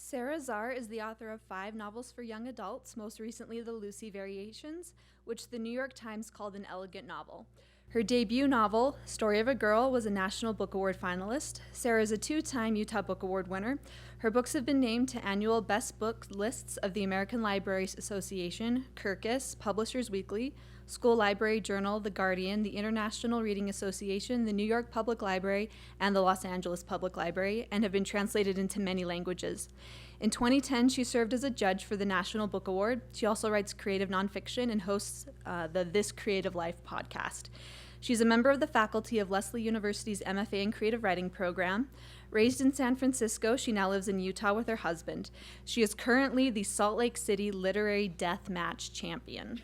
Sara Zarr is the author of 5 novels for young adults, most recently The Lucy Variations, which the New York Times called an elegant novel. Her debut novel, Story of a Girl, was a National Book Award finalist. Sara is a 2-time Utah Book Award winner. Her books have been named to annual Best Book lists of the American Library Association, Kirkus, Publishers Weekly, School Library Journal, The Guardian, the International Reading Association, the New York Public Library, and the Los Angeles Public Library, and have been translated into many languages. In 2010, she served as a judge for the National Book Award. She also writes creative nonfiction and hosts the This Creative Life podcast. She's a member of the faculty of Lesley University's MFA in Creative Writing program. Raised in San Francisco, she now lives in Utah with her husband. She is currently the Salt Lake City Literary Death Match champion.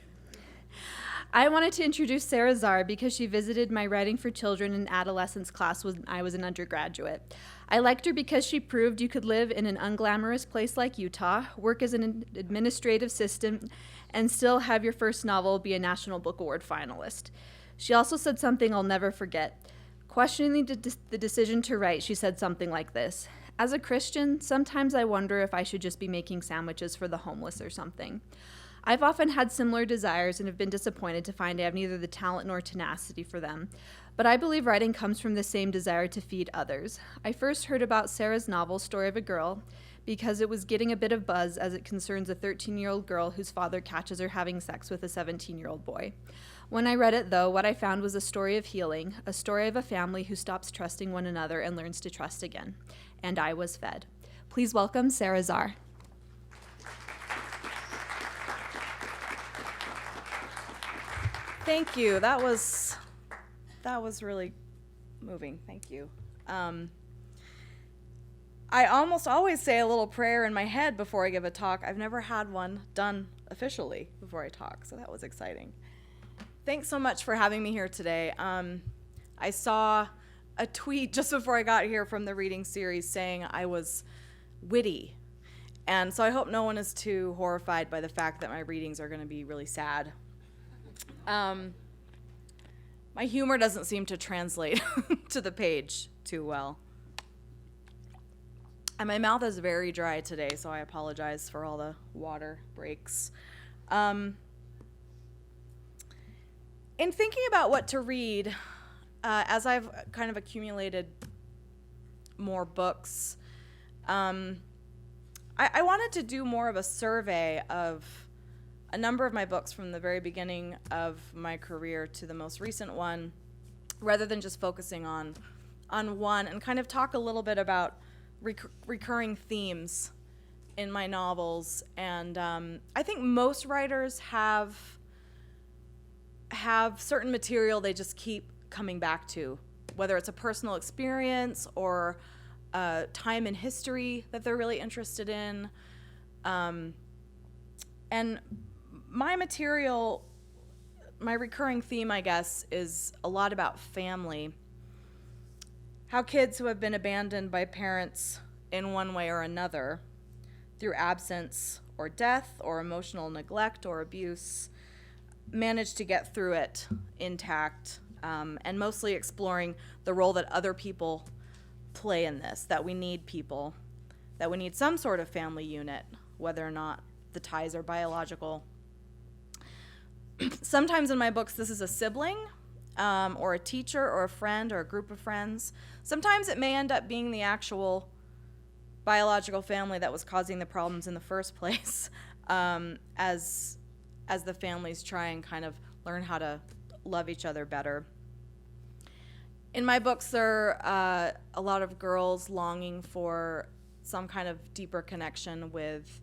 I wanted to introduce Sara Zarr because she visited my Writing for Children and Adolescents class when I was an undergraduate. I liked her because she proved you could live in an unglamorous place like Utah, work as an administrative assistant, and still have your first novel be a National Book Award finalist. She also said something I'll never forget. Questioning the decision to write, she said something like this: "As a Christian, sometimes I wonder if I should just be making sandwiches for the homeless or something. I've often had similar desires and have been disappointed to find I have neither the talent nor tenacity for them. But I believe writing comes from the same desire to feed others. I first heard about Sara's novel, Story of a Girl, because it was getting a bit of buzz as it concerns a 13-year-old girl whose father catches her having sex with a 17-year-old boy. When I read it, though, what I found was a story of healing, a story of a family who stops trusting one another and learns to trust again. And I was fed." Please welcome Sara Zarr. Thank you. That was really moving. Thank you. I almost always say a little prayer in my head before I give a talk. I've never had one done officially before I talk, so that was exciting. Thanks so much for having me here today. I saw a tweet just before I got here from the reading series saying I was witty, and so I hope no one is too horrified by the fact that my readings are going to be really sad. My humor doesn't seem to translate to the page too well. And my mouth is very dry today, so I apologize for all the water breaks. In thinking about what to read, as I've kind of accumulated more books, I wanted to do more of a survey of a number of my books from the very beginning of my career to the most recent one, rather than just focusing on one, and kind of talk a little bit about recurring themes in my novels. And I think most writers have certain material they just keep coming back to, whether it's a personal experience or a time in history that they're really interested in. And my material, my recurring theme, I guess, is a lot about family. How kids who have been abandoned by parents in one way or another, through absence or death or emotional neglect or abuse, manage to get through it intact, and mostly exploring the role that other people play in this, that we need people, that we need some sort of family unit, whether or not the ties are biological. Sometimes in my books this is a sibling, or a teacher or a friend or a group of friends. Sometimes it may end up being the actual biological family that was causing the problems in the first place, as the families try and kind of learn how to love each other better. In my books, there are a lot of girls longing for some kind of deeper connection with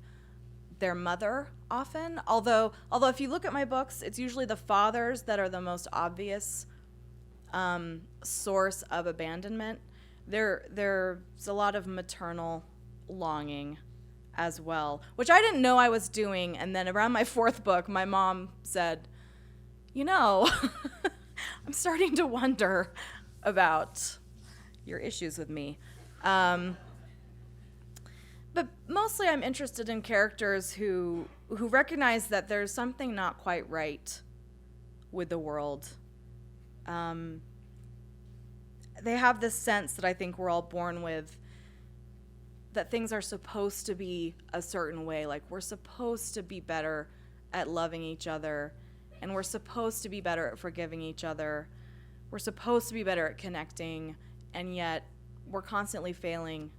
their mother often. Although if you look at my books, it's usually the fathers that are the most obvious source of abandonment. There's a lot of maternal longing as well, which I didn't know I was doing. And then around my 4th book, my mom said, I'm starting to wonder about your issues with me. But mostly I'm interested in characters who recognize that there's something not quite right with the world. They have this sense that I think we're all born with, that things are supposed to be a certain way. Like, we're supposed to be better at loving each other, and we're supposed to be better at forgiving each other. We're supposed to be better at connecting, and yet we're constantly failing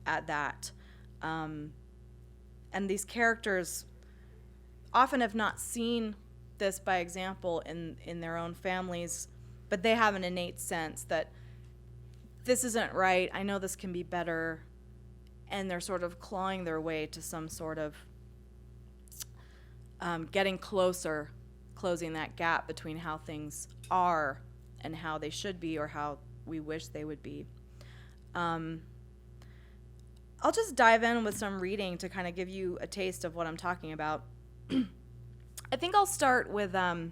at that. And these characters often have not seen this by example in their own families, but they have an innate sense that this isn't right, I know this can be better, and they're sort of clawing their way to some sort of getting closer, closing that gap between how things are and how they should be or how we wish they would be. I'll just dive in with some reading to kind of give you a taste of what I'm talking about. I think I'll start with a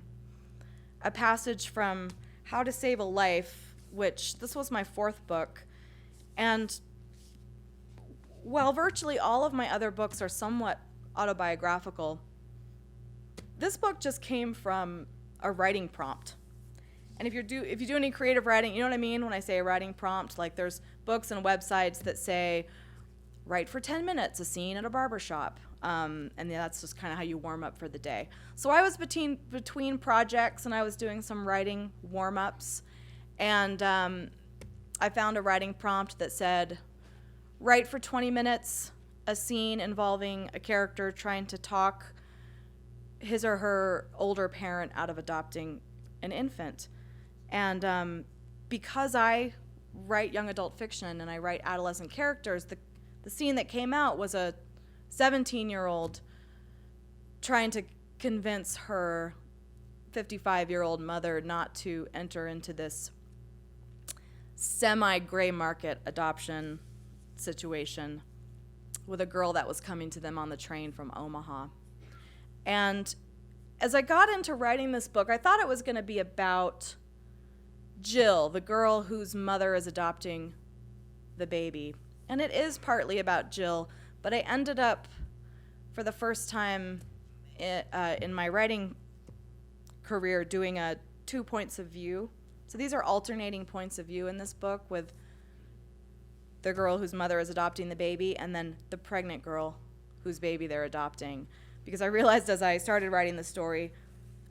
passage from How to Save a Life, which this was my 4th book. And while virtually all of my other books are somewhat autobiographical, this book just came from a writing prompt. And if you do any creative writing, you know what I mean when I say a writing prompt? Like, there's books and websites that say, write for 10 minutes, a scene at a barbershop. And that's just kind of how you warm up for the day. So I was between projects, and I was doing some writing warm-ups. And I found a writing prompt that said, write for 20 minutes, a scene involving a character trying to talk his or her older parent out of adopting an infant. And because I write young adult fiction and I write adolescent characters, the scene that came out was a 17-year-old trying to convince her 55-year-old mother not to enter into this semi-gray market adoption situation with a girl that was coming to them on the train from Omaha. And as I got into writing this book, I thought it was going to be about Jill, the girl whose mother is adopting the baby. And it is partly about Jill, but I ended up, for the first time in my writing career, doing 2 points of view. So these are alternating points of view in this book, with the girl whose mother is adopting the baby and then the pregnant girl whose baby they're adopting. Because I realized as I started writing the story,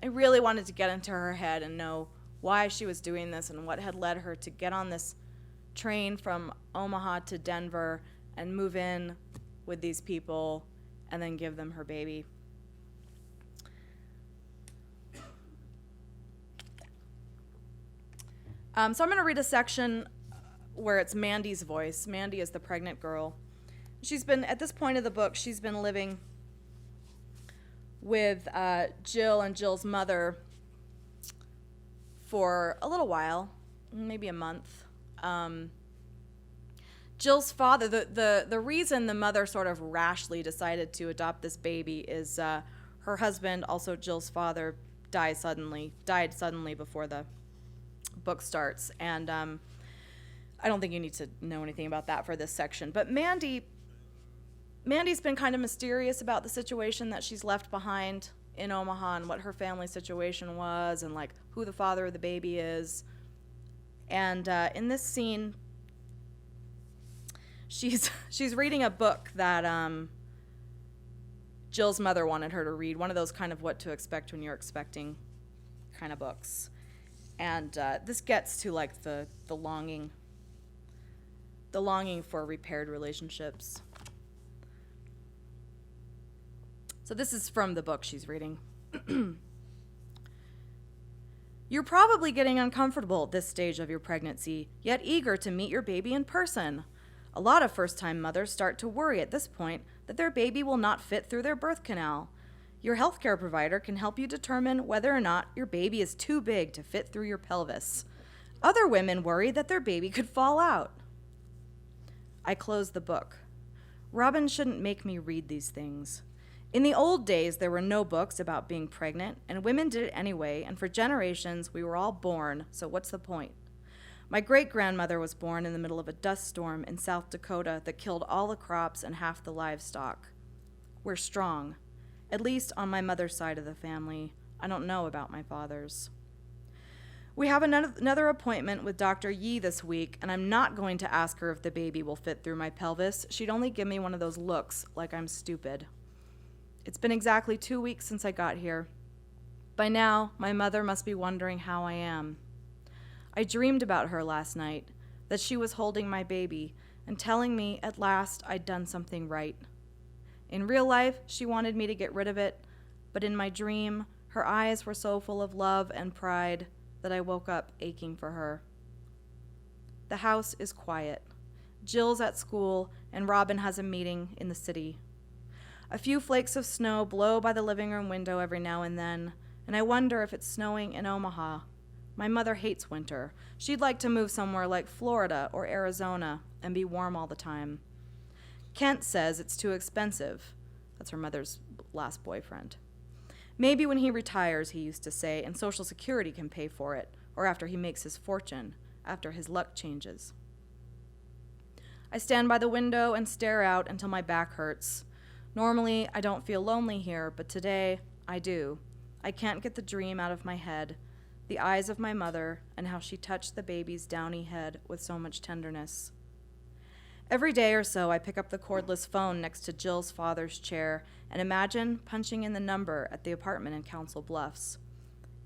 I really wanted to get into her head and know why she was doing this and what had led her to get on this train from Omaha to Denver and move in with these people and then give them her baby. So I'm going to read a section where it's Mandy's voice. Mandy is the pregnant girl. She's been, at this point of the book, she's been living with Jill and Jill's mother for a little while, maybe a month. Jill's father, the reason the mother sort of rashly decided to adopt this baby is her husband, also Jill's father, died suddenly before the book starts. And I don't think you need to know anything about that for this section. But Mandy's been kind of mysterious about the situation that she's left behind in Omaha and what her family situation was and like who the father of the baby is. And in this scene, she's reading a book that Jill's mother wanted her to read, one of those kind of what to expect when you're expecting kind of books. And this gets to like the longing for repaired relationships. So this is from the book she's reading. You're probably getting uncomfortable at this stage of your pregnancy, yet eager to meet your baby in person. A lot of first-time mothers start to worry at this point that their baby will not fit through their birth canal. Your healthcare provider can help you determine whether or not your baby is too big to fit through your pelvis. Other women worry that their baby could fall out. I close the book. Robin shouldn't make me read these things. In the old days, there were no books about being pregnant, and women did it anyway, and for generations, we were all born, so what's the point? My great-grandmother was born in the middle of a dust storm in South Dakota that killed all the crops and half the livestock. We're strong, at least on my mother's side of the family. I don't know about my father's. We have another appointment with Dr. Yi this week, and I'm not going to ask her if the baby will fit through my pelvis. She'd only give me one of those looks like I'm stupid. It's been exactly 2 weeks since I got here. By now, my mother must be wondering how I am. I dreamed about her last night, that she was holding my baby and telling me at last I'd done something right. In real life, she wanted me to get rid of it, but in my dream, her eyes were so full of love and pride that I woke up aching for her. The house is quiet. Jill's at school, and Robin has a meeting in the city. A few flakes of snow blow by the living room window every now and then, and I wonder if it's snowing in Omaha. My mother hates winter. She'd like to move somewhere like Florida or Arizona and be warm all the time. Kent says it's too expensive. That's her mother's last boyfriend. Maybe when he retires, he used to say, and Social Security can pay for it, or after he makes his fortune, after his luck changes. I stand by the window and stare out until my back hurts. Normally, I don't feel lonely here, but today, I do. I can't get the dream out of my head, the eyes of my mother, and how she touched the baby's downy head with so much tenderness. Every day or so, I pick up the cordless phone next to Jill's father's chair and imagine punching in the number at the apartment in Council Bluffs.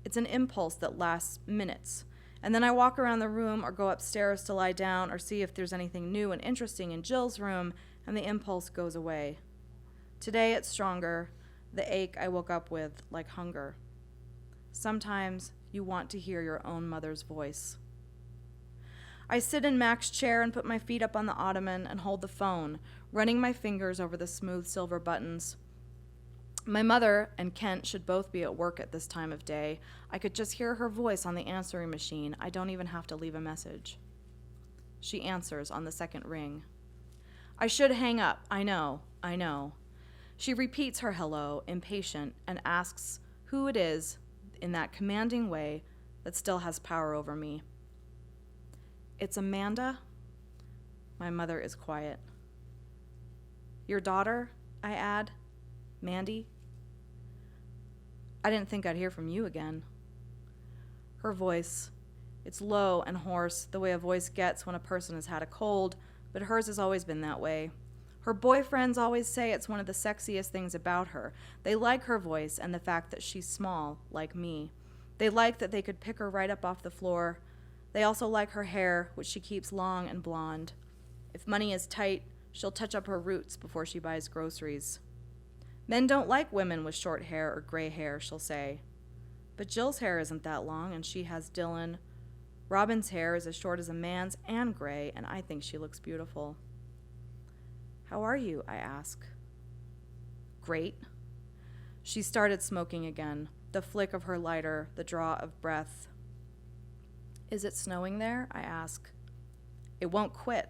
It's an impulse that lasts minutes, and then I walk around the room or go upstairs to lie down or see if there's anything new and interesting in Jill's room, and the impulse goes away. Today it's stronger, the ache I woke up with, like hunger. Sometimes you want to hear your own mother's voice. I sit in Mac's chair and put my feet up on the ottoman and hold the phone, running my fingers over the smooth silver buttons. My mother and Kent should both be at work at this time of day. I could just hear her voice on the answering machine. I don't even have to leave a message. She answers on the second ring. I should hang up. I know. She repeats her hello, impatient, and asks who it is in that commanding way that still has power over me. It's Amanda. My mother is quiet. Your daughter, I add. Mandy. I didn't think I'd hear from you again. Her voice, it's low and hoarse, the way a voice gets when a person has had a cold, but hers has always been that way. Her boyfriends always say it's one of the sexiest things about her. They like her voice and the fact that she's small, like me. They like that they could pick her right up off the floor. They also like her hair, which she keeps long and blonde. If money is tight, she'll touch up her roots before she buys groceries. Men don't like women with short hair or gray hair, she'll say. But Jill's hair isn't that long, and she has Dylan. Robin's hair is as short as a man's and gray, and I think she looks beautiful. How are you? I ask. Great. She started smoking again, the flick of her lighter, the draw of breath. Is it snowing there? I ask. It won't quit.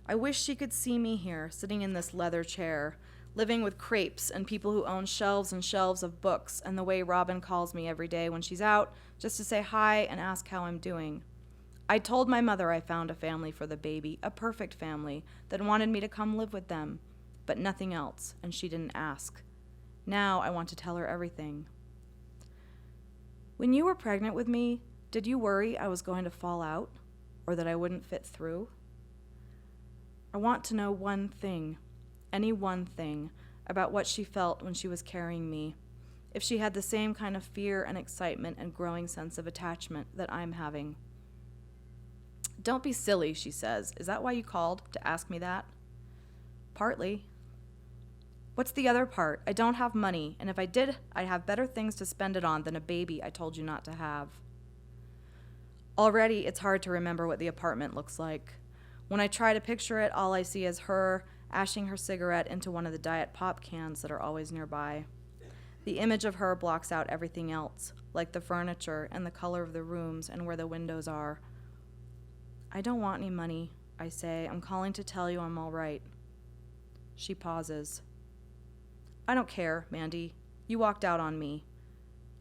I wish she could see me here, sitting in this leather chair, living with crepes and people who own shelves and shelves of books, and the way Robin calls me every day when she's out, just to say hi and ask how I'm doing. I told my mother I found a family for the baby, a perfect family, that wanted me to come live with them, but nothing else, and she didn't ask. Now I want to tell her everything. When you were pregnant with me, did you worry I was going to fall out, or that I wouldn't fit through? I want to know one thing, any one thing, about what she felt when she was carrying me, if she had the same kind of fear and excitement and growing sense of attachment that I'm having. Don't be silly, she says. Is that why you called, to ask me that? Partly. What's the other part? I don't have money, and if I did, I'd have better things to spend it on than a baby I told you not to have. Already, it's hard to remember what the apartment looks like. When I try to picture it, all I see is her ashing her cigarette into one of the Diet Pop cans that are always nearby. The image of her blocks out everything else, like the furniture and the color of the rooms and where the windows are. I don't want any money, I say. I'm calling to tell you I'm all right. She pauses. I don't care, Mandy. You walked out on me.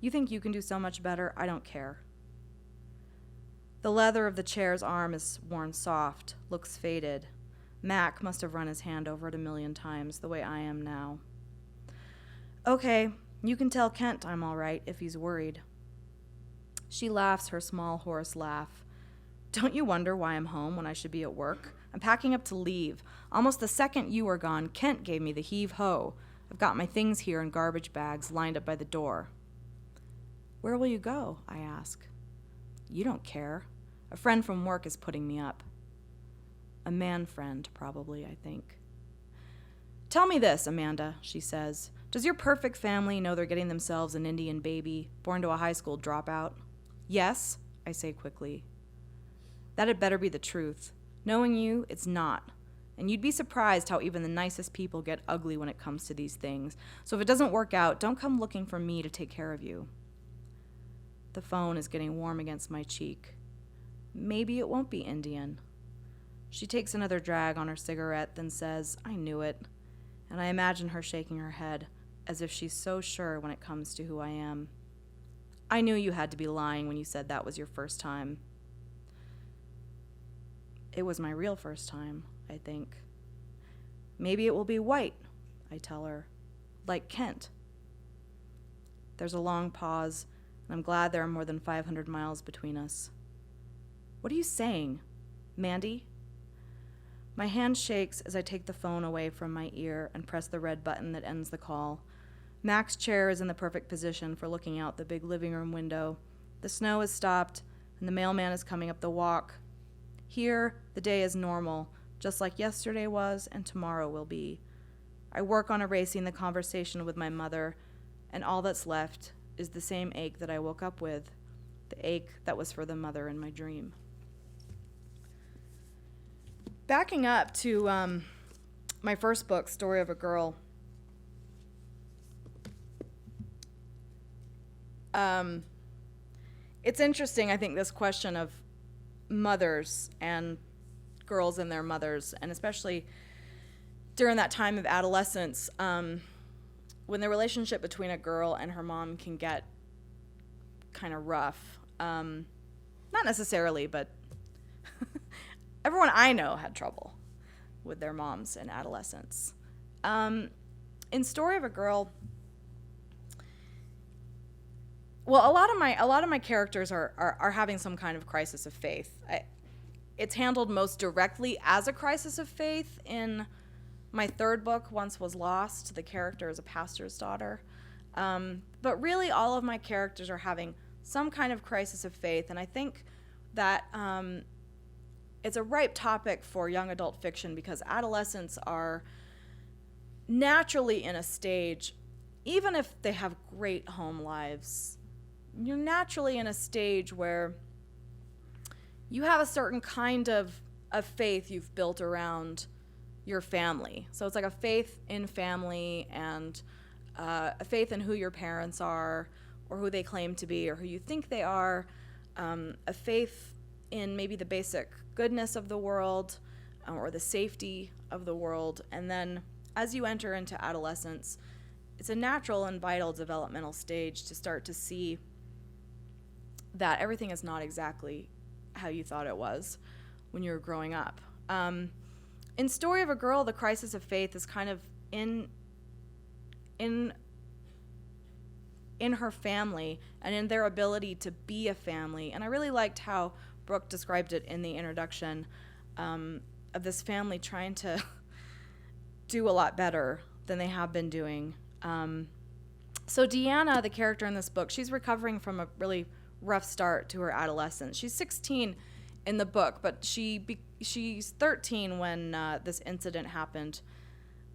You think you can do so much better? I don't care. The leather of the chair's arm is worn soft, looks faded. Mac must have run his hand over it 1,000,000 times, the way I am now. Okay, you can tell Kent I'm all right if he's worried. She laughs her small, hoarse laugh. Don't you wonder why I'm home when I should be at work? I'm packing up to leave. Almost the second you were gone, Kent gave me the heave-ho. I've got my things here in garbage bags lined up by the door. Where will you go? I ask. You don't care. A friend from work is putting me up. A man friend, probably, I think. Tell me this, Amanda, she says. Does your perfect family know they're getting themselves an Indian baby, born to a high school dropout? Yes, I say quickly. That had better be the truth. Knowing you, it's not. And you'd be surprised how even the nicest people get ugly when it comes to these things. So if it doesn't work out, don't come looking for me to take care of you. The phone is getting warm against my cheek. Maybe it won't be Indian. She takes another drag on her cigarette, then says, I knew it. And I imagine her shaking her head, as if she's so sure when it comes to who I am. I knew you had to be lying when you said that was your first time. It was my real first time, I think. Maybe it will be white, I tell her, like Kent. There's a long pause, and I'm glad there are more than 500 miles between us. What are you saying, Mandy? My hand shakes as I take the phone away from my ear and press the red button that ends the call. Mac's chair is in the perfect position for looking out the big living room window. The snow has stopped, and the mailman is coming up the walk. Here, the day is normal, just like yesterday was and tomorrow will be. I work on erasing the conversation with my mother, and all that's left is the same ache that I woke up with, the ache that was for the mother in my dream. Backing up to my first book, Story of a Girl, it's interesting, I think, this question of mothers and girls and their mothers, and especially during that time of adolescence, when the relationship between a girl and her mom can get kind of rough. Not necessarily, but everyone I know had trouble with their moms in adolescence. In Story of a Girl, well, a lot of my characters are having some kind of crisis of faith. It's handled most directly as a crisis of faith in my third book, Once Was Lost. The character is a pastor's daughter. But really, all of my characters are having some kind of crisis of faith, and I think that it's a ripe topic for young adult fiction because adolescents are naturally in a stage, even if they have great home lives, you're naturally in a stage where you have a certain kind of faith you've built around your family. So it's like a faith in family and a faith in who your parents are or who they claim to be or who you think they are, a faith in maybe the basic goodness of the world or the safety of the world. And then as you enter into adolescence, it's a natural and vital developmental stage to start to see that everything is not exactly how you thought it was when you were growing up. In Story of a Girl, the crisis of faith is kind of in her family and in their ability to be a family. And I really liked how Brooke described it in the introduction, of this family trying to do a lot better than they have been doing. So Deanna, the character in this book, she's recovering from a really rough start to her adolescence. She's 16 in the book, but she's 13 when this incident happened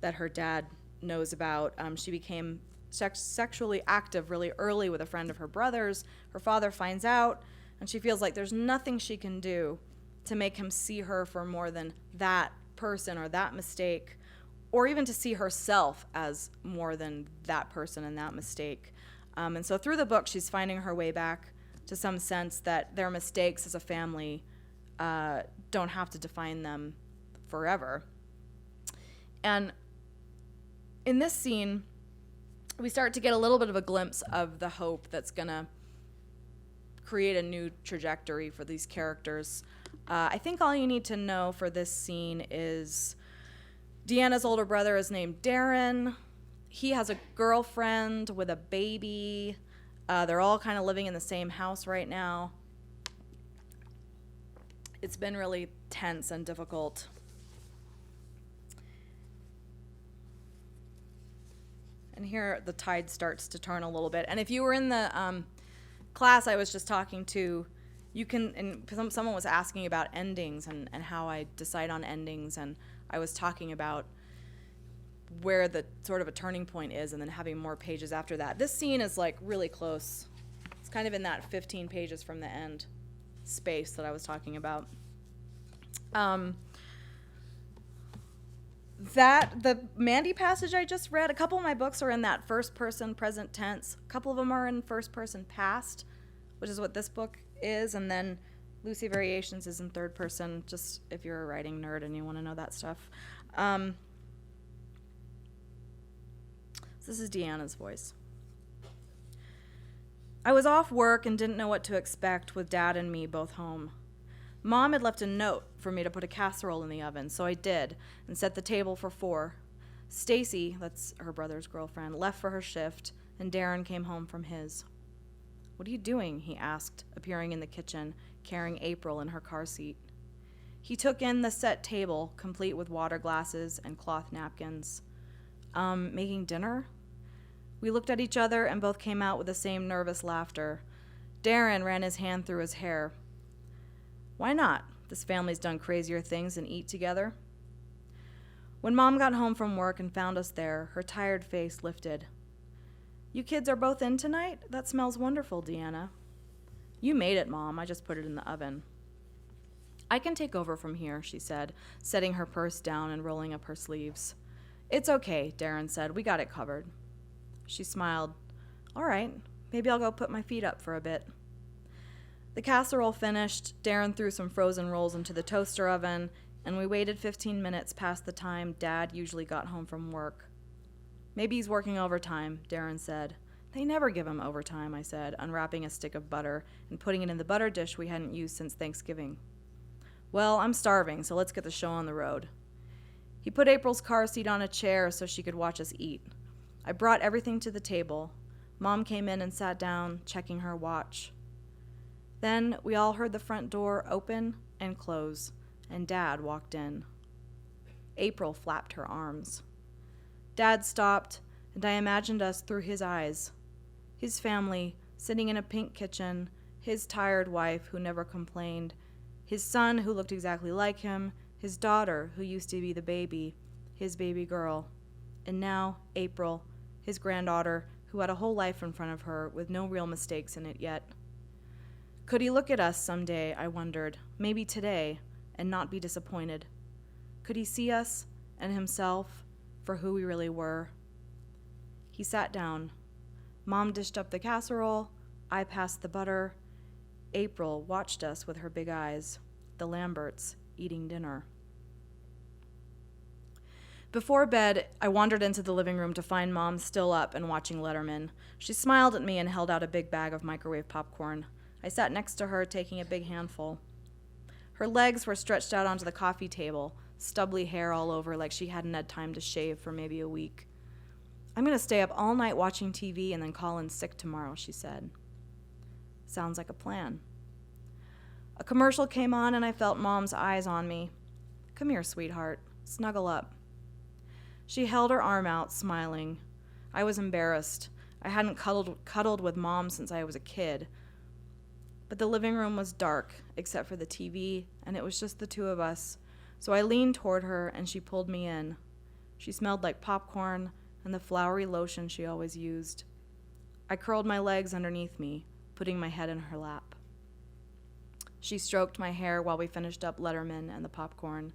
that her dad knows about. She became sexually active really early with a friend of her brother's. Her father finds out, and she feels like there's nothing she can do to make him see her for more than that person or that mistake, or even to see herself as more than that person and that mistake. And so through the book, she's finding her way back to some sense that their mistakes as a family don't have to define them forever. And in this scene, we start to get a little bit of a glimpse of the hope that's going to create a new trajectory for these characters. I think all you need to know for this scene is Deanna's older brother is named Darren. He has a girlfriend with a baby. They're all kind of living in the same house right now. It's been really tense and difficult. And here the tide starts to turn a little bit. And if you were in the class I was just talking to, you can, and someone was asking about endings and how I decide on endings, and I was talking about where the sort of a turning point is and then having more pages after that. This scene is like really close. It's kind of in that 15 pages from the end space that I was talking about. The Mandy passage I just read, a couple of my books are in that first person present tense. A couple of them are in first person past, which is what this book is, and then Lucy Variations is in third person, just if you're a writing nerd and you want to know that stuff. This is Deanna's voice. I was off work and didn't know what to expect with Dad and me both home. Mom had left a note for me to put a casserole in the oven, so I did, and set the table for 4. Stacy, that's her brother's girlfriend, left for her shift, and Darren came home from his. "What are you doing?" he asked, appearing in the kitchen, carrying April in her car seat. He took in the set table, complete with water glasses and cloth napkins. Making dinner?" We looked at each other and both came out with the same nervous laughter. Darren ran his hand through his hair. "Why not? This family's done crazier things than eat together." When Mom got home from work and found us there, her tired face lifted. "You kids are both in tonight? That smells wonderful, Deanna." "You made it, Mom. I just put it in the oven." "I can take over from here," she said, setting her purse down and rolling up her sleeves. "It's okay," Darren said. "We got it covered." She smiled. "All right. Maybe I'll go put my feet up for a bit." The casserole finished, Darren threw some frozen rolls into the toaster oven, and we waited 15 minutes past the time Dad usually got home from work. "Maybe he's working overtime," Darren said. "They never give him overtime," I said, unwrapping a stick of butter and putting it in the butter dish we hadn't used since Thanksgiving. "Well, I'm starving, so let's get the show on the road." He put April's car seat on a chair so she could watch us eat. I brought everything to the table. Mom came in and sat down, checking her watch. Then we all heard the front door open and close, and Dad walked in. April flapped her arms. Dad stopped, and I imagined us through his eyes. His family, sitting in a pink kitchen, his tired wife who never complained, his son who looked exactly like him, his daughter who used to be the baby, his baby girl, and now April, his granddaughter, who had a whole life in front of her with no real mistakes in it yet. Could he look at us someday, I wondered, maybe today, and not be disappointed? Could he see us and himself for who we really were? He sat down. Mom dished up the casserole. I passed the butter. April watched us with her big eyes, the Lamberts eating dinner. Before bed, I wandered into the living room to find Mom still up and watching Letterman. She smiled at me and held out a big bag of microwave popcorn. I sat next to her, taking a big handful. Her legs were stretched out onto the coffee table, stubbly hair all over like she hadn't had time to shave for maybe a week. "I'm going to stay up all night watching TV and then call in sick tomorrow," she said. "Sounds like a plan." A commercial came on and I felt Mom's eyes on me. "Come here, sweetheart. Snuggle up." She held her arm out, smiling. I was embarrassed. I hadn't cuddled with Mom since I was a kid. But the living room was dark, except for the TV, and it was just the two of us. So I leaned toward her, and she pulled me in. She smelled like popcorn and the flowery lotion she always used. I curled my legs underneath me, putting my head in her lap. She stroked my hair while we finished up Letterman and the popcorn.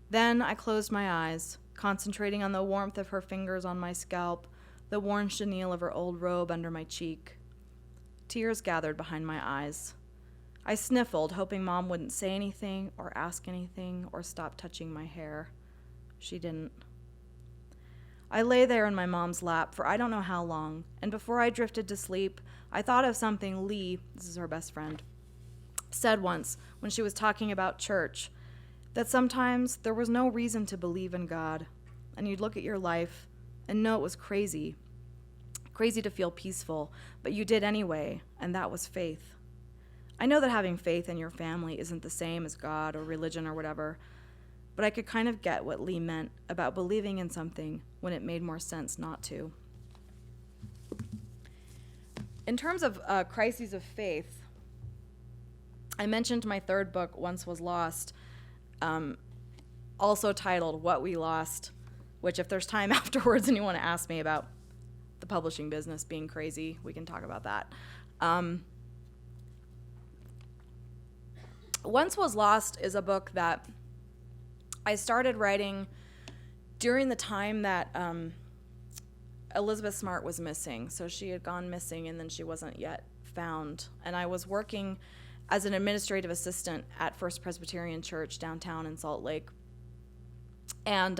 Then I closed my eyes, concentrating on the warmth of her fingers on my scalp, the worn chenille of her old robe under my cheek. Tears gathered behind my eyes. I sniffled, hoping Mom wouldn't say anything or ask anything or stop touching my hair. She didn't. I lay there in my mom's lap for I don't know how long, and before I drifted to sleep, I thought of something Lee, this is her best friend, said once when she was talking about church, that sometimes there was no reason to believe in God, and you'd look at your life and know it was crazy crazy to feel peaceful, but you did anyway, and that was faith. I know that having faith in your family isn't the same as God or religion or whatever, but I could kind of get what Lee meant about believing in something when it made more sense not to. In terms of crises of faith, I mentioned my third book, Once Was Lost, also titled What We Lost, which if there's time afterwards and you want to ask me about the publishing business being crazy, we can talk about that. Once Was Lost is a book that I started writing during the time that Elizabeth Smart was missing. So she had gone missing and then she wasn't yet found. And I was working as an administrative assistant at First Presbyterian Church downtown in Salt Lake. And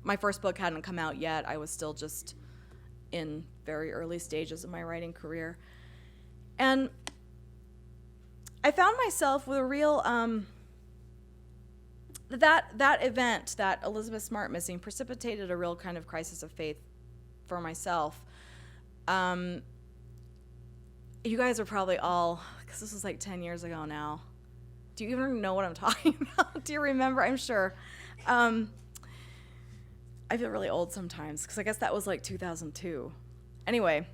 my first book hadn't come out yet. I was still just in very early stages of my writing career. And I found myself with a real, that event, that Elizabeth Smart missing, precipitated a real kind of crisis of faith for myself. You guys are probably all, because this was like 10 years ago now. Do you even know what I'm talking about? Do you remember? I'm sure. I feel really old sometimes, because I guess that was like 2002. Anyway,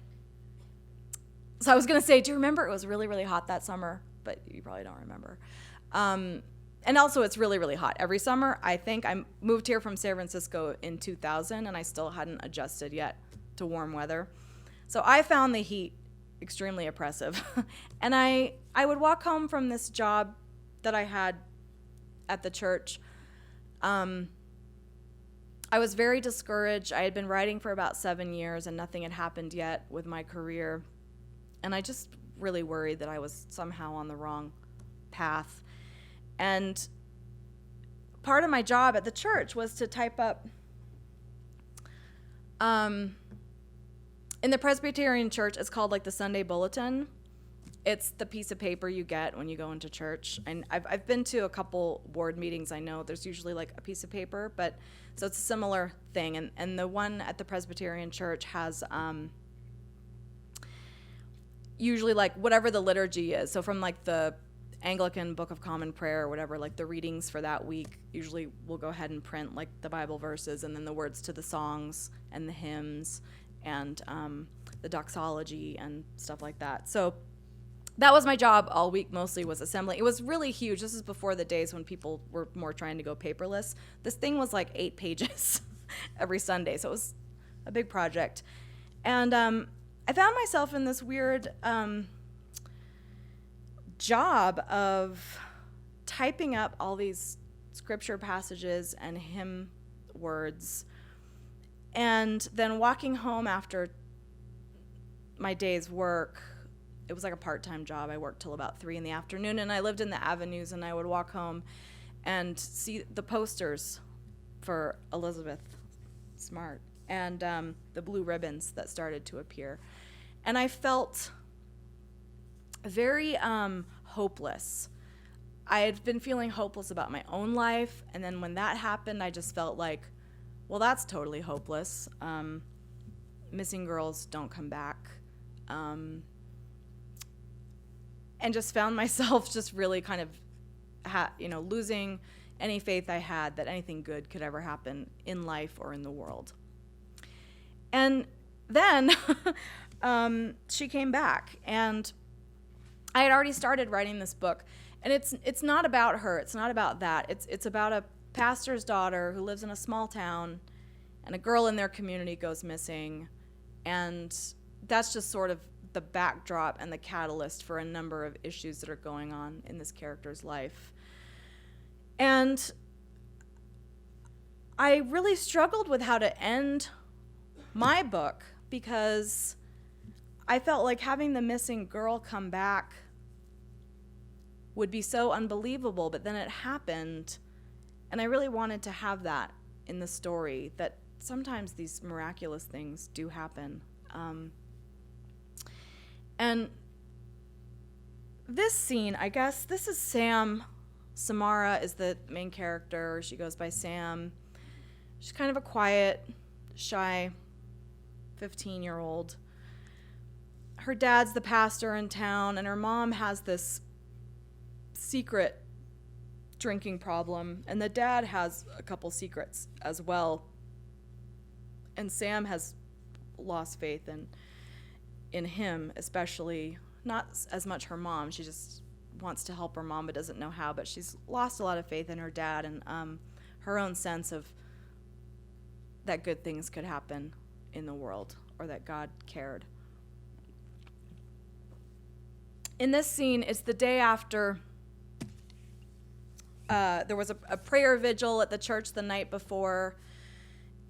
so I was going to say, do you remember it was really, really hot that summer? But you probably don't remember. And also, it's really, really hot every summer. I think I moved here from San Francisco in 2000, and I still hadn't adjusted yet to warm weather. So I found the heat extremely oppressive. And I would walk home from this job that I had at the church. I was very discouraged. I had been writing for about 7 years, and nothing had happened yet with my career. And I just really worried that I was somehow on the wrong path. And part of my job at the church was to type up, in the Presbyterian church, it's called like the Sunday Bulletin. It's the piece of paper you get when you go into church. And I've been to a couple board meetings. I know there's usually like a piece of paper, but so it's a similar thing. And the one at the Presbyterian church has usually like whatever the liturgy is. So from like the Anglican Book of Common Prayer or whatever, like the readings for that week, usually we'll go ahead and print like the Bible verses and then the words to the songs and the hymns and the doxology and stuff like that. So that was my job all week, mostly was assembling. It was really huge. This is before the days when people were more trying to go paperless. This thing was like 8 pages every Sunday, so it was a big project. And I found myself in this weird job of typing up all these scripture passages and hymn words and then walking home after my day's work. It was like a part-time job. I worked till about 3 p.m, and I lived in the Avenues, and I would walk home and see the posters for Elizabeth Smart and the blue ribbons that started to appear. And I felt very hopeless. I had been feeling hopeless about my own life, and then when that happened, I just felt like, well, that's totally hopeless. Missing girls don't come back. And just found myself just really kind of, losing any faith I had that anything good could ever happen in life or in the world. And then she came back, and I had already started writing this book. And it's not about her. It's not about that. It's about a pastor's daughter who lives in a small town, and a girl in their community goes missing. And that's just sort of the backdrop and the catalyst for a number of issues that are going on in this character's life. And I really struggled with how to end my book, because I felt like having the missing girl come back would be so unbelievable, but then it happened, and I really wanted to have that in the story, that sometimes these miraculous things do happen. And this scene, I guess, this is Sam. Samara is the main character. She goes by Sam. She's kind of a quiet, shy 15-year-old. her dad's the pastor in town, and her mom has this secret drinking problem, and the dad has a couple secrets as well. And Sam has lost faith in him, especially not as much her mom. She just wants to help her mom but doesn't know how, but she's lost a lot of faith in her dad and her own sense of that good things could happen in the world or that God cared. In this scene, it's the day after there was a prayer vigil at the church the night before,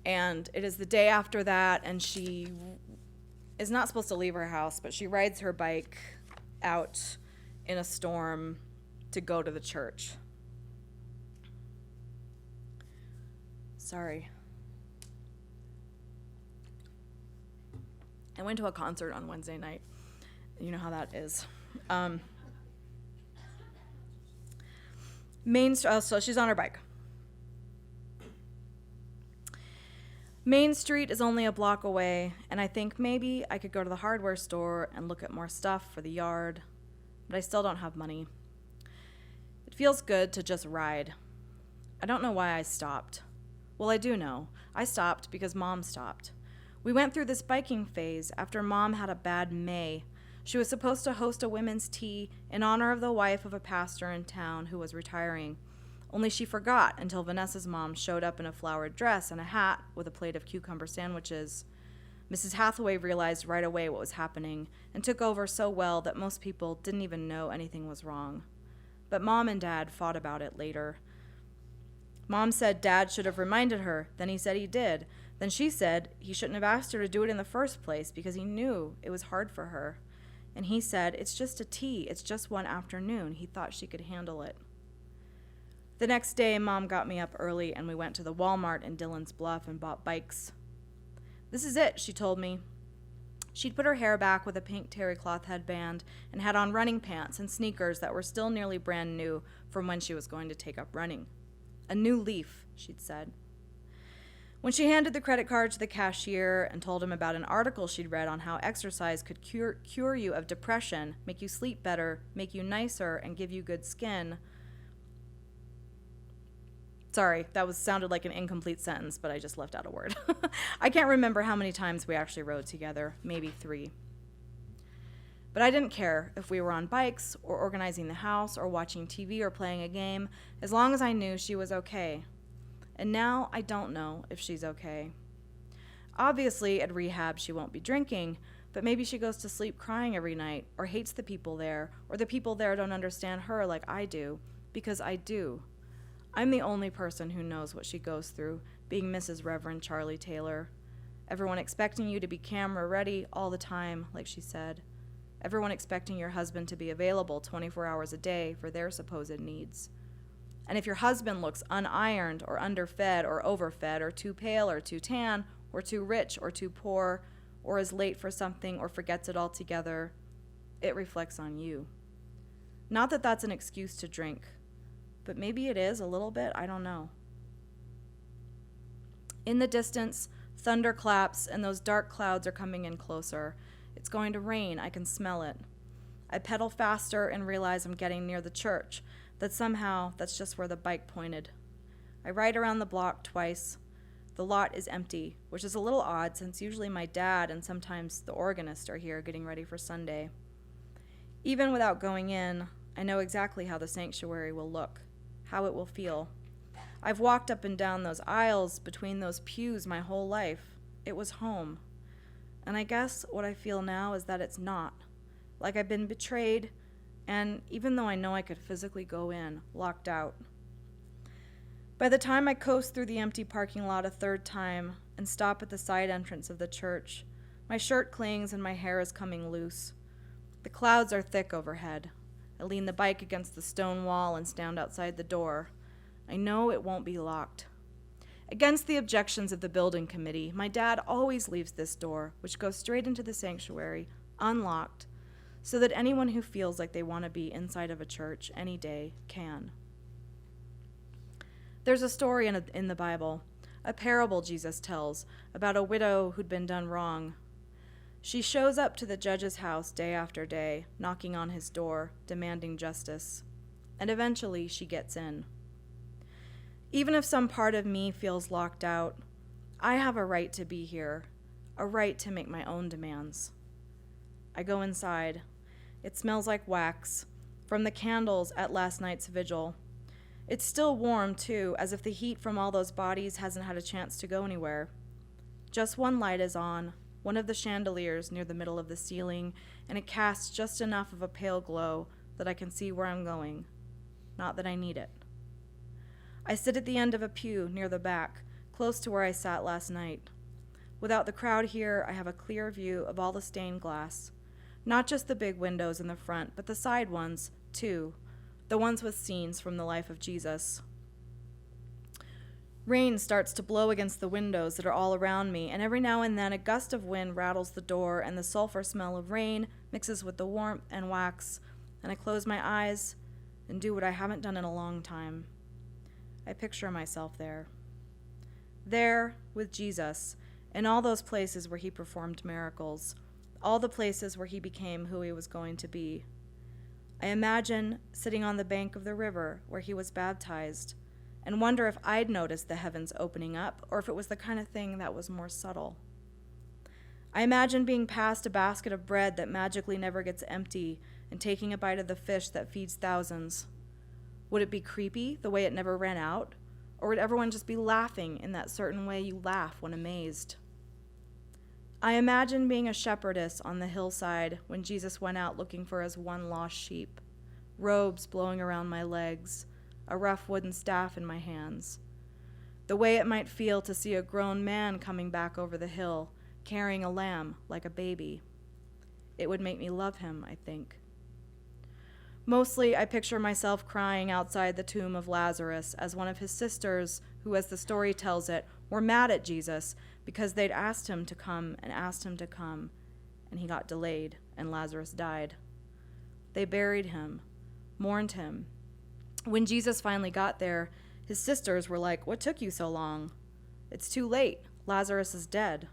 and it is the day after that, and she is not supposed to leave her house, but she rides her bike out in a storm to go to the church. Sorry. I went to a concert on Wednesday night. You know how that is. So she's on her bike. Main Street is only a block away, and I think maybe I could go to the hardware store and look at more stuff for the yard, but I still don't have money. It feels good to just ride. I don't know why I stopped. Well, I do know. I stopped because Mom stopped. We went through this biking phase after Mom had a bad May. She was supposed to host a women's tea in honor of the wife of a pastor in town who was retiring. Only she forgot until Vanessa's mom showed up in a flowered dress and a hat with a plate of cucumber sandwiches. Mrs. Hathaway realized right away what was happening and took over so well that most people didn't even know anything was wrong. But Mom and Dad fought about it later. Mom said Dad should have reminded her, then he said he did. Then she said he shouldn't have asked her to do it in the first place because he knew it was hard for her. And he said, it's just a tea, it's just one afternoon. He thought she could handle it. The next day, Mom got me up early and we went to the Walmart in Dillon's Bluff and bought bikes. This is it, she told me. She'd put her hair back with a pink terry cloth headband and had on running pants and sneakers that were still nearly brand new from when she was going to take up running. A new leaf, she'd said. When she handed the credit card to the cashier and told him about an article she'd read on how exercise could cure you of depression, make you sleep better, make you nicer, and give you good skin. Sorry, that sounded like an incomplete sentence, but I just left out a word. I can't remember how many times we actually rode together, maybe 3. But I didn't care if we were on bikes or organizing the house or watching TV or playing a game, as long as I knew she was okay. And now I don't know if she's okay. Obviously, at rehab, she won't be drinking, but maybe she goes to sleep crying every night or hates the people there, or the people there don't understand her like I do, because I do. I'm the only person who knows what she goes through, being Mrs. Reverend Charlie Taylor. Everyone expecting you to be camera ready all the time, like she said. Everyone expecting your husband to be available 24 hours a day for their supposed needs. And if your husband looks unironed or underfed or overfed or too pale or too tan or too rich or too poor or is late for something or forgets it altogether, it reflects on you. Not that that's an excuse to drink, but maybe it is a little bit, I don't know. In the distance, thunder claps and those dark clouds are coming in closer. It's going to rain, I can smell it. I pedal faster and realize I'm getting near the church, that somehow that's just where the bike pointed. I ride around the block twice. The lot is empty, which is a little odd since usually my dad and sometimes the organist are here getting ready for Sunday. Even without going in, I know exactly how the sanctuary will look, how it will feel. I've walked up and down those aisles between those pews my whole life. It was home. And I guess what I feel now is that it's not. Like I've been betrayed, and even though I know I could physically go in, locked out. By the time I coast through the empty parking lot a third time and stop at the side entrance of the church, my shirt clings and my hair is coming loose. The clouds are thick overhead. I lean the bike against the stone wall and stand outside the door. I know it won't be locked. Against the objections of the building committee, my dad always leaves this door, which goes straight into the sanctuary, unlocked, so that anyone who feels like they want to be inside of a church any day can. There's a story in the Bible, a parable Jesus tells, about a widow who'd been done wrong. She shows up to the judge's house day after day, knocking on his door, demanding justice. And eventually she gets in. Even if some part of me feels locked out, I have a right to be here, a right to make my own demands. I go inside. It smells like wax, from the candles at last night's vigil. It's still warm, too, as if the heat from all those bodies hasn't had a chance to go anywhere. Just one light is on, one of the chandeliers near the middle of the ceiling, and it casts just enough of a pale glow that I can see where I'm going. Not that I need it. I sit at the end of a pew near the back, close to where I sat last night. Without the crowd here, I have a clear view of all the stained glass. Not just the big windows in the front, but the side ones, too, the ones with scenes from the life of Jesus. Rain starts to blow against the windows that are all around me, and every now and then a gust of wind rattles the door, and the sulfur smell of rain mixes with the warmth and wax, and I close my eyes and do what I haven't done in a long time. I picture myself there. There, with Jesus, in all those places where he performed miracles, all the places where he became who he was going to be. I imagine sitting on the bank of the river where he was baptized, and wonder if I'd noticed the heavens opening up, or if it was the kind of thing that was more subtle. I imagine being passed a basket of bread that magically never gets empty, and taking a bite of the fish that feeds thousands. Would it be creepy, the way it never ran out? Or would everyone just be laughing in that certain way you laugh when amazed? I imagine being a shepherdess on the hillside when Jesus went out looking for his one lost sheep, robes blowing around my legs, a rough wooden staff in my hands. The way it might feel to see a grown man coming back over the hill, carrying a lamb like a baby. It would make me love him, I think. Mostly, I picture myself crying outside the tomb of Lazarus as one of his sisters, who, as the story tells it, were mad at Jesus because they'd asked him to come, and he got delayed, and Lazarus died. They buried him, mourned him. When Jesus finally got there, his sisters were like, "What took you so long? It's too late. Lazarus is dead."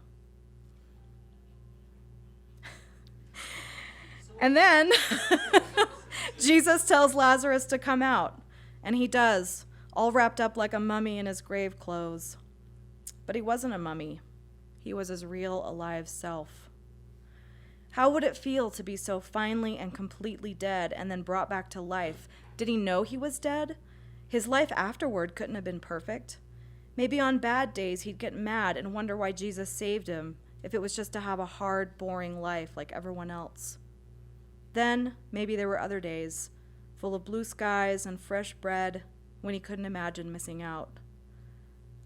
And then Jesus tells Lazarus to come out, and he does, all wrapped up like a mummy in his grave clothes. But he wasn't a mummy. He was his real, alive self. How would it feel to be so finally and completely dead and then brought back to life? Did he know he was dead? His life afterward couldn't have been perfect. Maybe on bad days he'd get mad and wonder why Jesus saved him, if it was just to have a hard, boring life like everyone else. Then, maybe there were other days, full of blue skies and fresh bread, when he couldn't imagine missing out.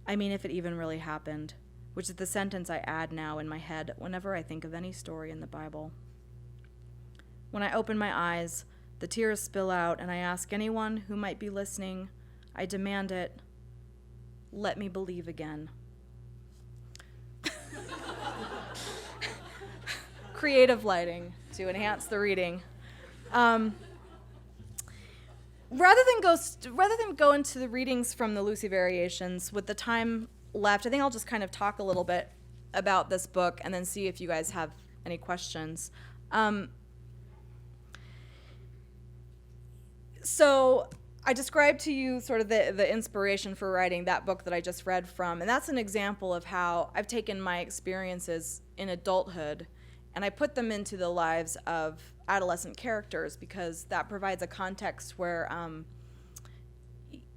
I mean, if it even really happened, which is the sentence I add now in my head whenever I think of any story in the Bible. When I open my eyes, the tears spill out, and I ask anyone who might be listening, I demand it, let me believe again. Creative lighting to enhance the reading. Rather than go into the readings from the Lucy Variations, with the time left, I think I'll just kind of talk a little bit about this book and then see if you guys have any questions. So I described to you sort of the inspiration for writing that book that I just read from, and that's an example of how I've taken my experiences in adulthood and I put them into the lives of adolescent characters, because that provides a context where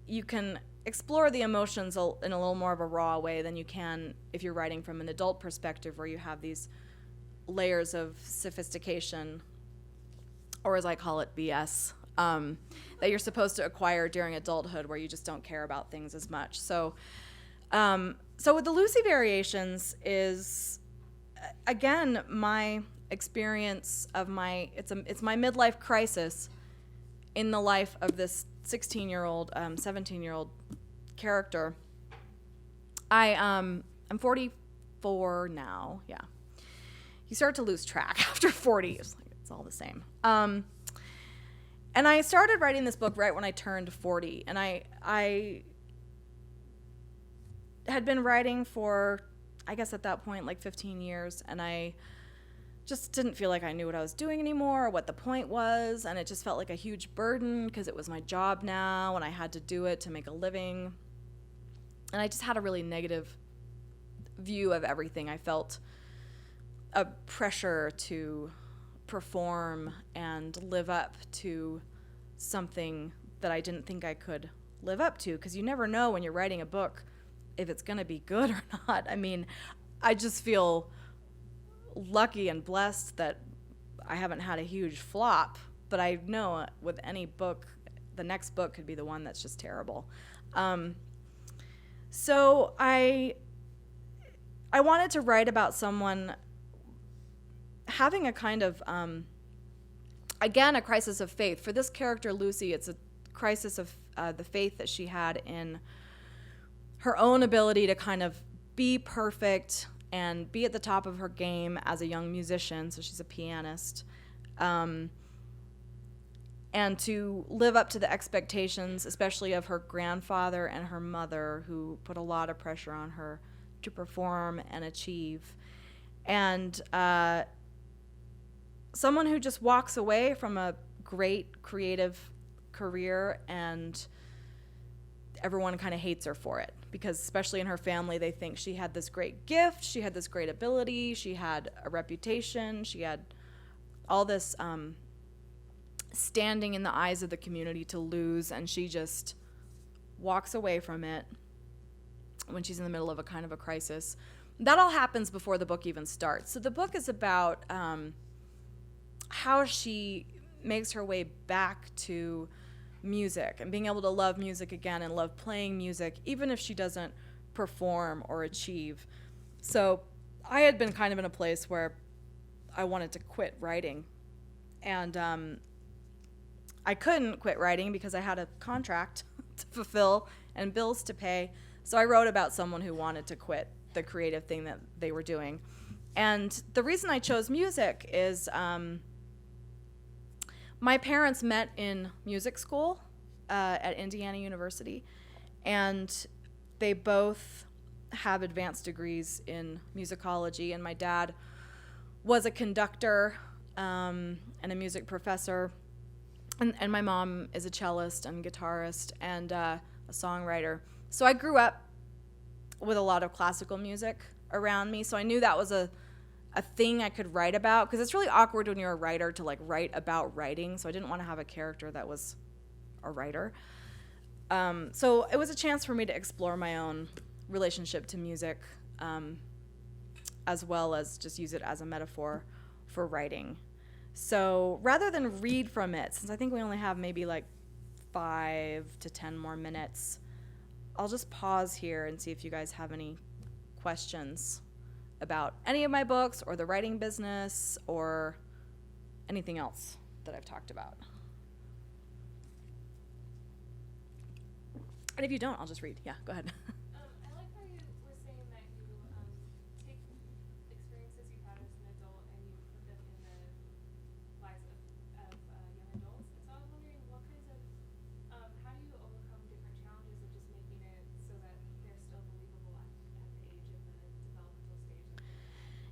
you can explore the emotions in a little more of a raw way than you can if you're writing from an adult perspective, where you have these layers of sophistication, or as I call it, BS, that you're supposed to acquire during adulthood, where you just don't care about things as much. So with the Lucy Variations is, again, my experience of it's my midlife crisis in the life of this 16-year-old, 17-year-old character. I'm 44 now. Yeah, you start to lose track after 40. It's all the same. And I started writing this book right when I turned 40, and I had been writing for, I guess at that point, like 15 years, and I just didn't feel like I knew what I was doing anymore or what the point was. And it just felt like a huge burden because it was my job now and I had to do it to make a living. And I just had a really negative view of everything. I felt a pressure to perform and live up to something that I didn't think I could live up to, because you never know when you're writing a book if it's going to be good or not. I mean, I just feel lucky and blessed that I haven't had a huge flop, but I know with any book, the next book could be the one that's just terrible. So I wanted to write about someone having a kind of, again, a crisis of faith. For this character, Lucy, it's a crisis of the faith that she had in her own ability to kind of be perfect and be at the top of her game as a young musician. So she's a pianist. And to live up to the expectations, especially of her grandfather and her mother, who put a lot of pressure on her to perform and achieve. And someone who just walks away from a great creative career, and everyone kind of hates her for it, because especially in her family, they think she had this great gift, she had this great ability, she had a reputation, she had all this standing in the eyes of the community to lose, and she just walks away from it when she's in the middle of a kind of a crisis. That all happens before the book even starts. So the book is about how she makes her way back to music and being able to love music again and love playing music, even if she doesn't perform or achieve. So I had been kind of in a place where I wanted to quit writing. And I couldn't quit writing because I had a contract to fulfill and bills to pay. So I wrote about someone who wanted to quit the creative thing that they were doing. And the reason I chose music is my parents met in music school at Indiana University, and they both have advanced degrees in musicology. And my dad was a conductor and a music professor, and my mom is a cellist and guitarist and a songwriter. So I grew up with a lot of classical music around me, so I knew that was a thing I could write about, because it's really awkward when you're a writer to like write about writing, so I didn't want to have a character that was a writer. So it was a chance for me to explore my own relationship to music, as well as just use it as a metaphor for writing. So rather than read from it, since I think we only have maybe like 5 to 10 more minutes, I'll just pause here and see if you guys have any questions about any of my books or the writing business or anything else that I've talked about. And if you don't, I'll just read. Yeah, go ahead. I like how you were saying that you take experiences you've had as an adult and you put them in the lives of young adults. And so I was wondering what kinds of, how do you overcome different challenges of just making it so that they're still believable at the age of the developmental stage?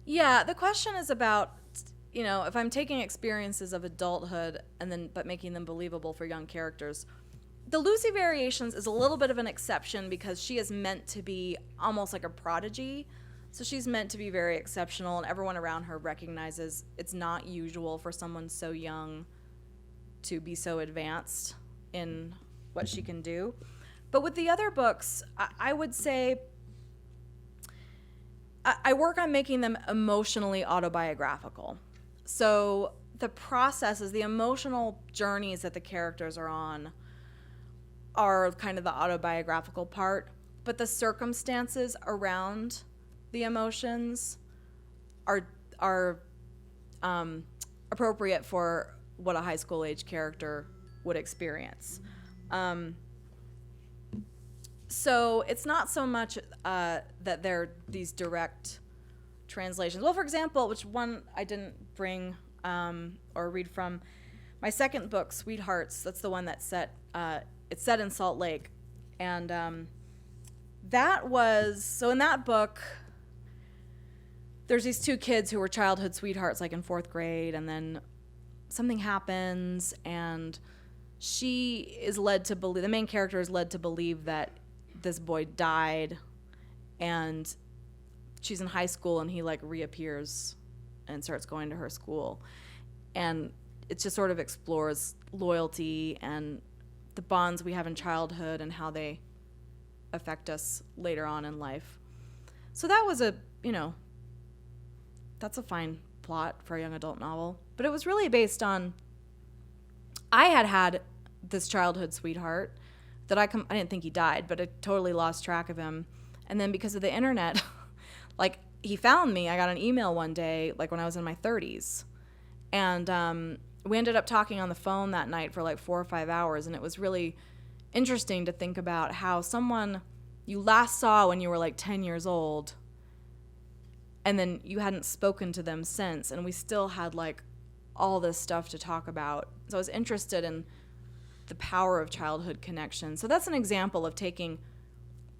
Yeah, the question is about, you know, if I'm taking experiences of adulthood and then but making them believable for young characters. The Lucy Variations is a little bit of an exception because she is meant to be almost like a prodigy. So she's meant to be very exceptional, and everyone around her recognizes it's not usual for someone so young to be so advanced in what she can do. But with the other books, I would say I work on making them emotionally autobiographical. So the processes, the emotional journeys that the characters are on are kind of the autobiographical part, but the circumstances around the emotions are appropriate for what a high school age character would experience. So it's not so much that they're these direct translations. Well, for example, which one I didn't bring or read from, my second book, Sweethearts, that's the one that's set, it's set in Salt Lake. And that was, so in that book, there's these two kids who were childhood sweethearts, like in 4th grade, and then something happens, and she is led to believe, the main character is led to believe that this boy died, and she's in high school, and he like reappears and starts going to her school. And it just sort of explores loyalty and the bonds we have in childhood and how they affect us later on in life. So that was that's a fine plot for a young adult novel. But it was really based on, I had this childhood sweetheart that I didn't think he died, but I totally lost track of him. And then because of the internet, like, he found me. I got an email one day, like when I was in my 30s. And we ended up talking on the phone that night for like 4 or 5 hours. And it was really interesting to think about how someone you last saw when you were like 10 years old, and then you hadn't spoken to them since. And we still had like all this stuff to talk about. So I was interested in the power of childhood connection. So that's an example of taking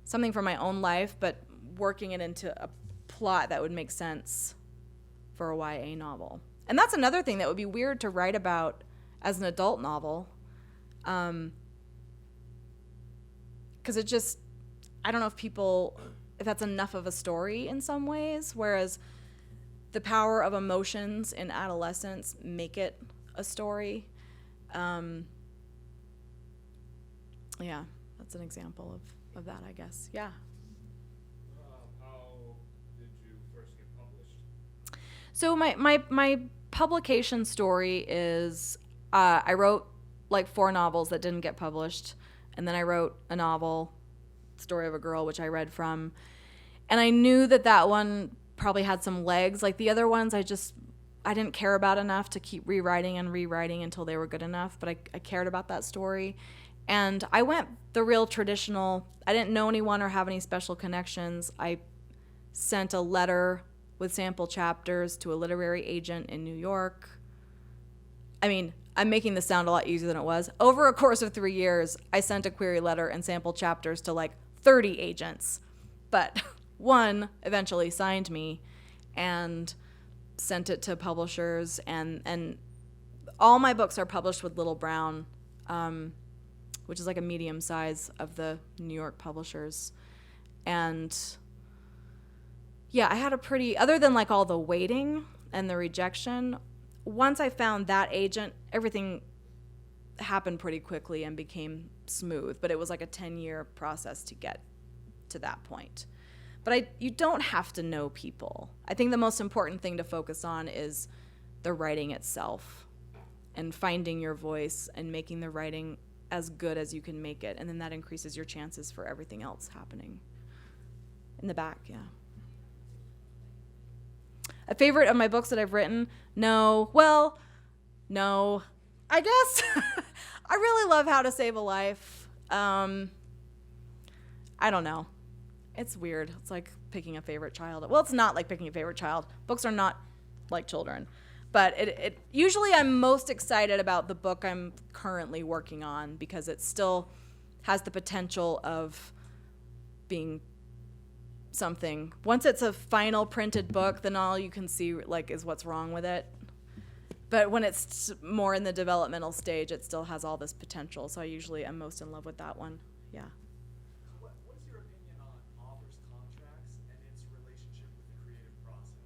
something from my own life, but working it into a plot that would make sense for a YA novel. And that's another thing that would be weird to write about as an adult novel. Because it just, I don't know if that's enough of a story in some ways, whereas the power of emotions in adolescence make it a story. Yeah, that's an example of that, I guess. Yeah. How did you first get published? So my publication story is, I wrote like 4 novels that didn't get published, and then I wrote a novel, Story of a Girl, which I read from, and I knew that one probably had some legs. Like the other ones, I didn't care about enough to keep rewriting until they were good enough, but I cared about that story. And I went the real traditional, I didn't know anyone or have any special connections. I sent a letter with sample chapters to a literary agent in New York. I mean, I'm making this sound a lot easier than it was. Over a course of 3 years, I sent a query letter and sample chapters to like 30 agents. But one eventually signed me and sent it to publishers. And all my books are published with Little Brown, which is like a medium size of the New York publishers. And yeah, I had other than like all the waiting and the rejection, once I found that agent, everything happened pretty quickly and became smooth. But it was like a 10-year process to get to that point. But you don't have to know people. I think the most important thing to focus on is the writing itself and finding your voice and making the writing as good as you can make it. And then that increases your chances for everything else happening. In the back, yeah. A favorite of my books that I've written? No. I guess I really love How to Save a Life. I don't know. It's weird. It's like picking a favorite child. Well, it's not like picking a favorite child. Books are not like children. But it usually I'm most excited about the book I'm currently working on because it still has the potential of being something. Once it's a final printed book, then all you can see like is what's wrong with it. But when it's more in the developmental stage, it still has all this potential. So I usually am most in love with that one. Yeah. What's your opinion on authors' contracts and its relationship with the creative process?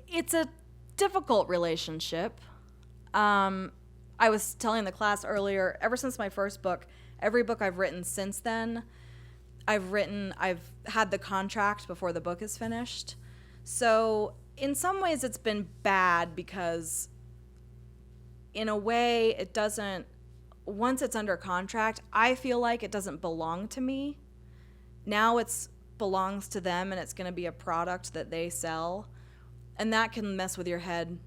It's a difficult relationship. I was telling the class earlier, ever since my first book, every book I've written since then, I've had the contract before the book is finished. So in some ways it's been bad because in a way it doesn't, once it's under contract, I feel like it doesn't belong to me. Now it belongs to them and it's going to be a product that they sell. And that can mess with your head.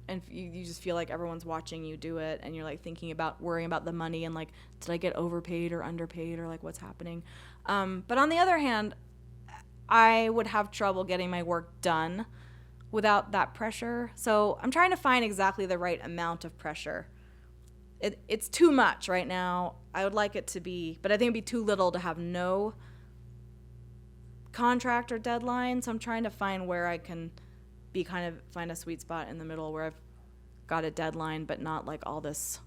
And you just feel like everyone's watching you do it. And you're like worrying about the money and like, did I get overpaid or underpaid or like what's happening? But on the other hand, I would have trouble getting my work done without that pressure. So I'm trying to find exactly the right amount of pressure. It's too much right now. I would like it to be, but I think it'd be too little to have no contract or deadline, so I'm trying to find where I can find a sweet spot in the middle where I've got a deadline but not like all this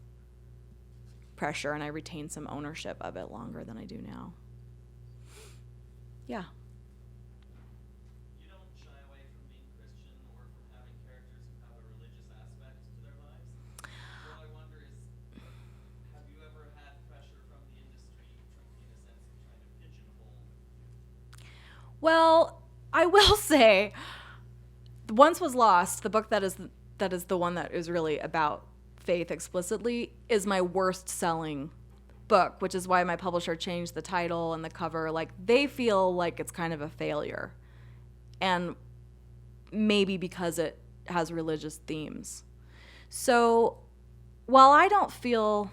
pressure, and I retain some ownership of it longer than I do now. Yeah. You don't shy away from being Christian or from having characters who have a religious aspect to their lives. What I wonder is, have you ever had pressure from the industry, in a sense of trying to pigeonhole? Well, I will say, Once Was Lost, the book that is the one that is really about faith explicitly, is my worst selling book, which is why my publisher changed the title and the cover. Like, they feel like it's kind of a failure, and maybe because it has religious themes. So while I don't feel,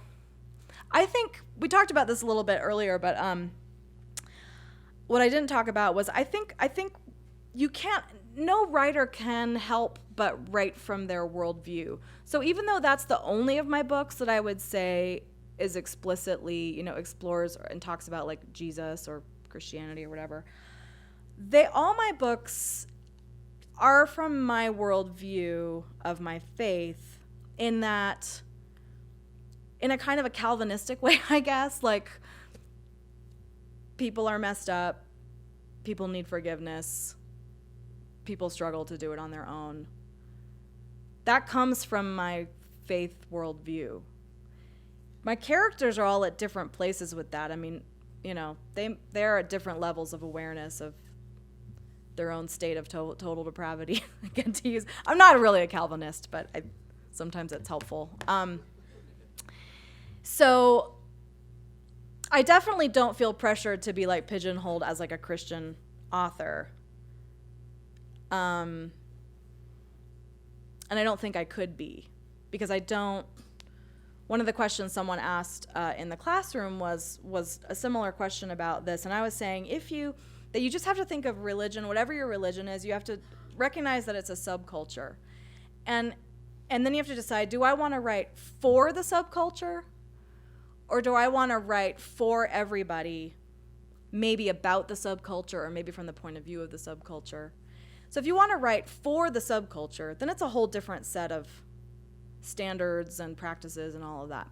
I think we talked about this a little bit earlier, but what I didn't talk about was I think you can't, no writer can help but write from their worldview. So even though that's the only of my books that I would say is explicitly, explores and talks about like Jesus or Christianity or whatever, all my books are from my worldview of my faith, in that, in a kind of a Calvinistic way, I guess, like, people are messed up, people need forgiveness, people struggle to do it on their own. That comes from my faith worldview. My characters are all at different places with that. I mean, they're at different levels of awareness of their own state of total depravity. Again, to use, I'm not really a Calvinist, but sometimes it's helpful. So I definitely don't feel pressured to be like pigeonholed as like a Christian author. And I don't think I could be, because I don't. One of the questions someone asked in the classroom was a similar question about this, and I was saying that you just have to think of religion, whatever your religion is, you have to recognize that it's a subculture, and then you have to decide: do I want to write for the subculture, or do I want to write for everybody, maybe about the subculture, or maybe from the point of view of the subculture? So if you want to write for the subculture, then it's a whole different set of standards and practices and all of that.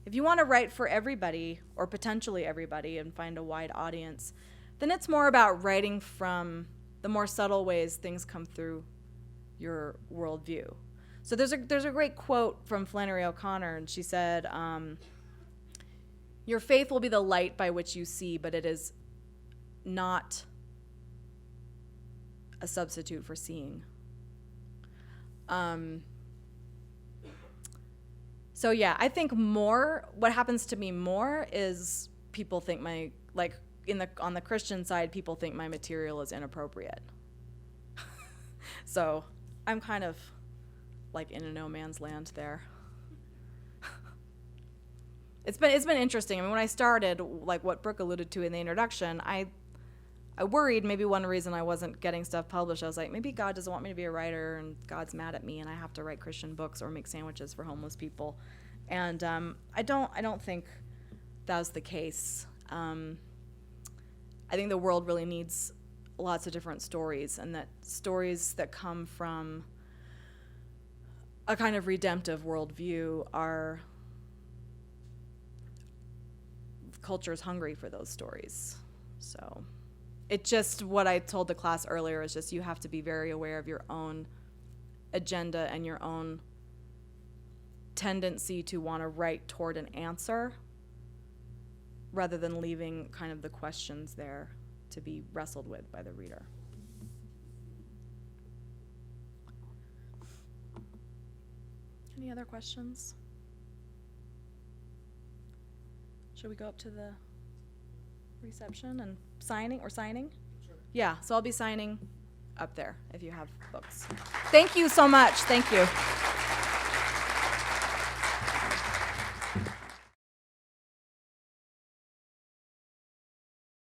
If you want to write for everybody, or potentially everybody, and find a wide audience, then it's more about writing from the more subtle ways things come through your worldview. So there's a great quote from Flannery O'Connor, and she said, "Your faith will be the light by which you see, but it is not a substitute for seeing." So yeah, I think what happens to me more is people think on the Christian side, people think my material is inappropriate. So I'm kind of like in a no man's land there. It's been interesting. I mean, when I started, like what Brooke alluded to in the introduction, I worried maybe one reason I wasn't getting stuff published. I was like, maybe God doesn't want me to be a writer, and God's mad at me, and I have to write Christian books or make sandwiches for homeless people. And I don't think that was the case. I think the world really needs lots of different stories, and that stories that come from a kind of redemptive worldview are culture's hungry for those stories. So what I told the class earlier is just you have to be very aware of your own agenda and your own tendency to want to write toward an answer rather than leaving kind of the questions there to be wrestled with by the reader. Any other questions? Should we go up to the reception and signing? Sure. Yeah, so I'll be signing up there if you have books. Thank you so much. Thank you.